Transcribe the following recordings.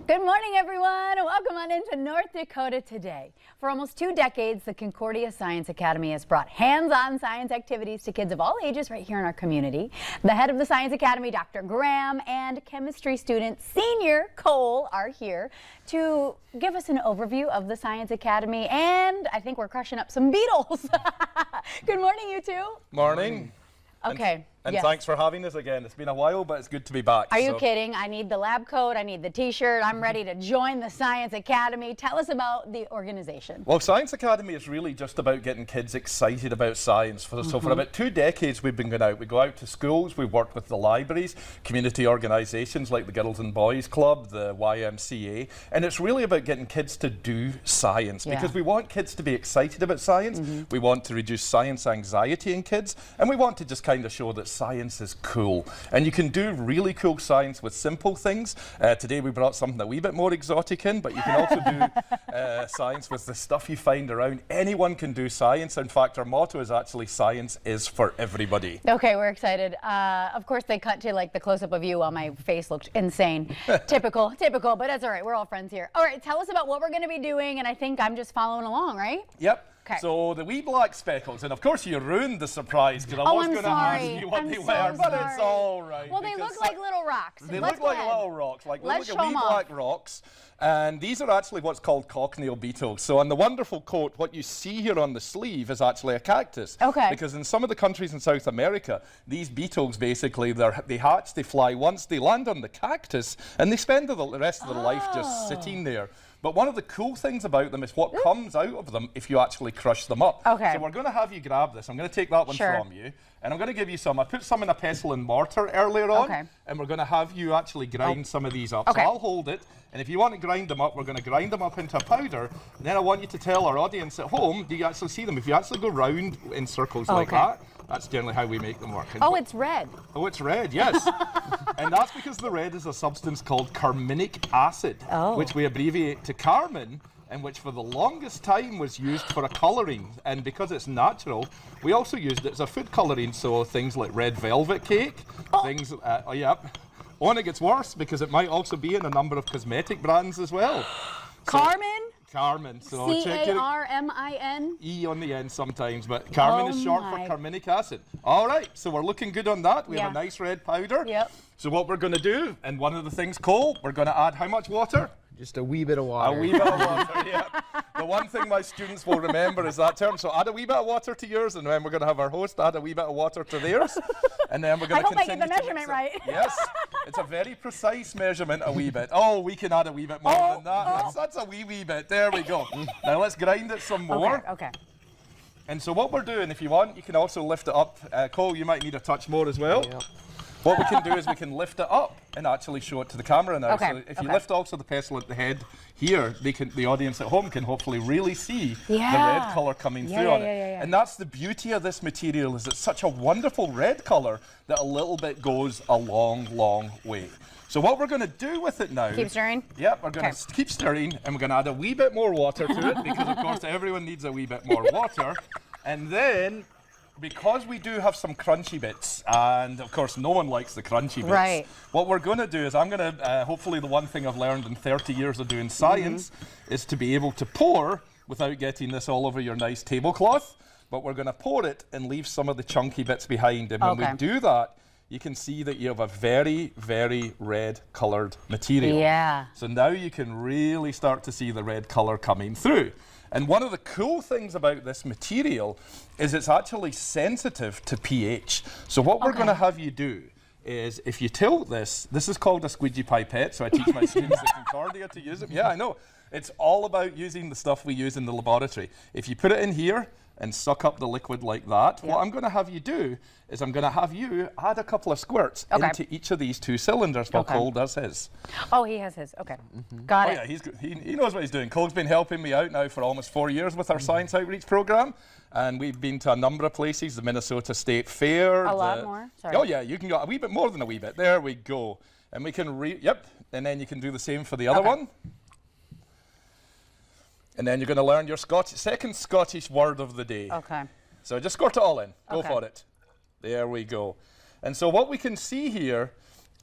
Good morning, everyone. Welcome on into North Dakota today. For almost 2 decades, the Concordia Science Academy has brought hands-on science activities to kids of all ages right here in our community. The head of the Science Academy, Dr. Graham, and chemistry student Senior Cole are here to give us an overview of the Science Academy, and I think we're crushing up some beetles. Good morning, you two. Morning. Okay. And yes. Thanks for having us again. It's been a while, but it's good to be back. Are you kidding? I need the lab coat, I need the t-shirt, I'm ready to join the Science Academy. Tell us about the organization. Well, Science Academy is really just about getting kids excited about science. So for about 2 decades we've been going out. We go out to schools, we've worked with the libraries, community organisations like the Girls and Boys Club, the YMCA, and it's really about getting kids to do science because we want kids to be excited about science. We want to reduce science anxiety in kids, and we want to just kind of show that science is cool, and you can do really cool science with simple things. Today we brought something a wee bit more exotic in, but you can also do science with the stuff you find around. Anyone can do science. In fact, our motto is actually science is for everybody. Okay, we're excited. Of course they cut to like the close-up of you while my face looked insane. typical, but that's all right. We're all friends here. All right, tell us about what we're going to be doing, and I think I'm just following along, right? Yep. Okay. So the wee black speckles, and of course you ruined the surprise because I was going to ask you what they were, but it's all right. Well, they look like little rocks. They look like little rocks, like wee black rocks. And these are actually what's called cochineal beetles. So on the wonderful coat, what you see here on the sleeve is actually a cactus. Okay. Because in some of the countries in South America, these beetles basically, they hatch, they fly once, they land on the cactus, and they spend the rest of their life just sitting there. But one of the cool things about them is what comes out of them if you actually crush them up. Okay. So we're going to have you grab this. I'm going to take that one from you. And I'm going to give you some. I put some in a pestle and mortar earlier on. And we're going to have you actually grind some of these up. So I'll hold it. And if you want to grind them up, we're going to grind them up into a powder. And then I want you to tell our audience at home, do you actually see them? If you actually go round in circles like that, that's generally how we make them work. And it's red. Oh, it's red, yes. And that's because the red is a substance called carminic acid, which we abbreviate to Carmin, and which for the longest time was used for a colouring. And because it's natural, we also used it as a food colouring, so things like red velvet cake, things, Oh, and it gets worse because it might also be in a number of cosmetic brands as well. Carmin? Carmin. So C-A-R-M-I-N? E on the end sometimes, but Carmin is short for carminic acid. All right, so we're looking good on that. We have a nice red powder. Yep. So what we're going to do, and one of the things, Cole, we're going to add how much water? Just a wee bit of water. A wee bit of water, yeah. The one thing my students will remember is that term. So add a wee bit of water to yours, and then we're going to have our host add a wee bit of water to theirs. And then we're going to continue I hope I get the measurement right. Yes, it's a very precise measurement, a wee bit. Oh, we can add a wee bit more than that. That's a wee bit. There we go. Now let's grind it some more. Okay. And so what we're doing, if you want, you can also lift it up. Cole, you might need a touch more as well. Yep. What we can do is we can lift it up and actually show it to the camera now. So if you lift also the pestle at the head here, the audience at home can hopefully really see the red colour coming through on it. And that's the beauty of this material, is it's such a wonderful red colour that a little bit goes a long, long way. So what we're going to do with it now... Keep stirring? Yep, we're going to keep stirring, and we're going to add a wee bit more water to it, because of course everyone needs a wee bit more water. And then, because we do have some crunchy bits, and of course no one likes the crunchy bits, what we're going to do is I'm going to, hopefully the one thing I've learned in 30 years of doing science is to be able to pour without getting this all over your nice tablecloth, but we're going to pour it and leave some of the chunky bits behind. And when we do that, you can see that you have a very, very red coloured material. Yeah. So now you can really start to see the red colour coming through. And one of the cool things about this material is it's actually sensitive to pH. So what we're going to have you do is, if you tilt this is called a squeegee pipette, so I teach my students at Concordia to use it. Yeah, I know. It's all about using the stuff we use in the laboratory. If you put it in here and suck up the liquid like that, what I'm going to have you do is I'm going to have you add a couple of squirts into each of these 2 cylinders while Cole does his. Oh, he has his. Okay. Got it. Yeah, he knows what he's doing. Cole's been helping me out now for almost 4 years with our science outreach program. And we've been to a number of places, the Minnesota State Fair. A lot more? Sorry. Oh, yeah, you can go a wee bit more than a wee bit. There we go. And we can and then you can do the same for the other one. And then you're going to learn your second Scottish word of the day. Okay. So just squirt it all in. Go for it. There we go. And so what we can see here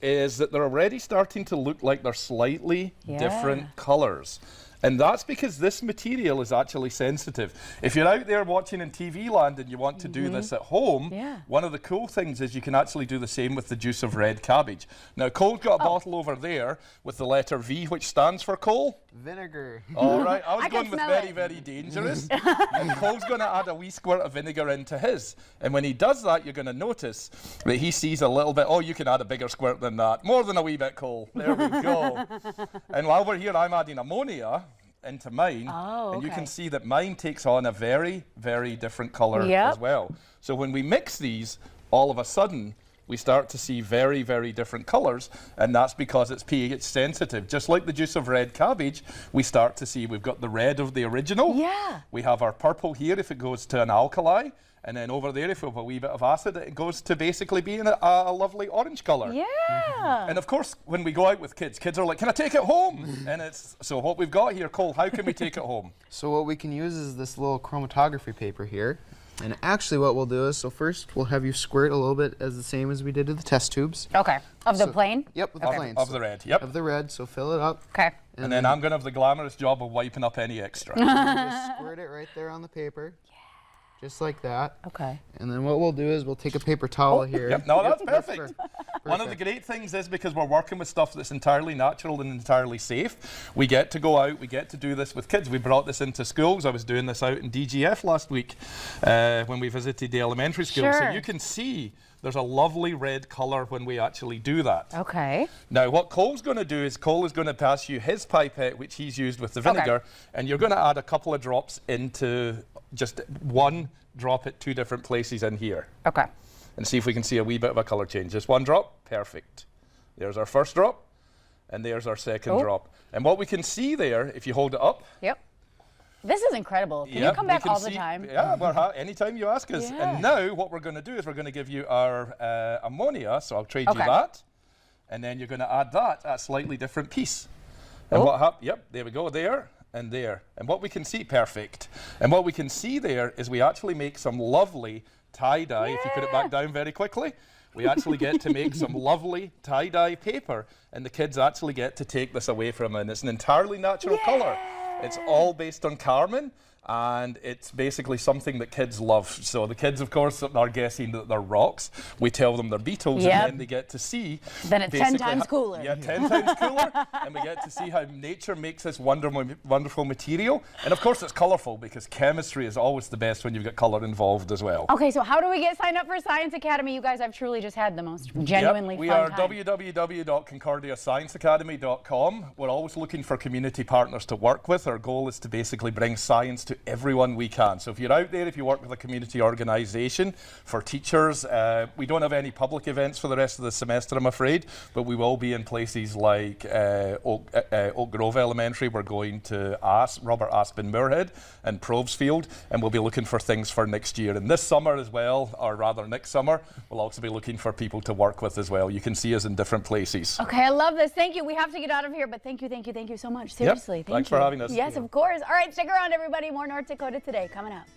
is that they're already starting to look like they're slightly different colors. And that's because this material is actually sensitive. If you're out there watching in TV land and you want to do this at home, one of the cool things is you can actually do the same with the juice of red cabbage. Now, Cole's got a bottle over there with the letter V, which stands for Cole. Vinegar. All right, I was going with very, it. very dangerous. And Cole's going to add a wee squirt of vinegar into his. And when he does that, you're going to notice that he sees a little bit, oh, you can add a bigger squirt than that. More than a wee bit, Cole. There we go. And while we're here, I'm adding ammonia into mine, and you can see that mine takes on a very, very different color as well. So when we mix these, all of a sudden, we start to see very, very different colors, and that's because it's pH sensitive. Just like the juice of red cabbage, we start to see we've got the red of the original. We have our purple here if it goes to an alkali, and then over there, if we have a wee bit of acid, it goes to basically being a lovely orange colour. And of course, when we go out with kids are like, can I take it home? And it's, so what we've got here, Cole, how can we take it home? So what we can use is this little chromatography paper here. And actually what we'll do is, so first we'll have you squirt a little bit as the same as we did to the test tubes. Of the plain? Yep, with the plain. Of the red, yep. Of the red, so fill it up. And then I'm going to have the glamorous job of wiping up any extra. Just squirt it right there on the paper. Just like that. And then what we'll do is we'll take a paper towel here. No, that's perfect. One of the great things is because we're working with stuff that's entirely natural and entirely safe, we get to go out, we get to do this with kids. We brought this into schools. I was doing this out in DGF last week when we visited the elementary school. So you can see there's a lovely red colour when we actually do that. Now what Cole's going to do is Cole is going to pass you his pipette, which he's used with the vinegar, and you're going to add a couple of drops into just one drop at two different places in here. And see if we can see a wee bit of a colour change. Just one drop, perfect. There's our first drop, and there's our second drop. And what we can see there, if you hold it up. This is incredible. Can you come back all the time? Yeah, anytime you ask us. And now what we're going to do is we're going to give you our ammonia, so I'll trade you that. And then you're going to add that at a slightly different piece. And what happens? There we go, there. And there. And what we can see, perfect. And what we can see there is we actually make some lovely tie-dye. If you put it back down very quickly, we actually get to make some lovely tie-dye paper, and the kids actually get to take this away from them. And it's an entirely natural colour. It's all based on Carmen, and it's basically something that kids love. So the kids, of course, are guessing that they're rocks. We tell them they're beetles, and then they get to see. Then it's 10 times cooler. 10 times cooler, and we get to see how nature makes this wonderful material. And of course, it's colourful because chemistry is always the best when you've got colour involved as well. So how do we get signed up for Science Academy? You guys have truly just had the most genuinely fun time. We are www.concordiascienceacademy.com. We're always looking for community partners to work with. Our goal is to basically bring science to everyone we can. So if you're out there, if you work with a community organisation, for teachers, we don't have any public events for the rest of the semester, I'm afraid, but we will be in places like Oak Grove Elementary. We're going to Robert Aspen Moorhead and Probesfield, and we'll be looking for things for next year. And this summer as well, or rather next summer, we'll also be looking for people to work with as well. You can see us in different places. I love this. Thank you. We have to get out of here, but thank you so much. Seriously, thank you. Thanks for having us. Yes, of course. All right, stick around, everybody. More North Dakota Today coming up.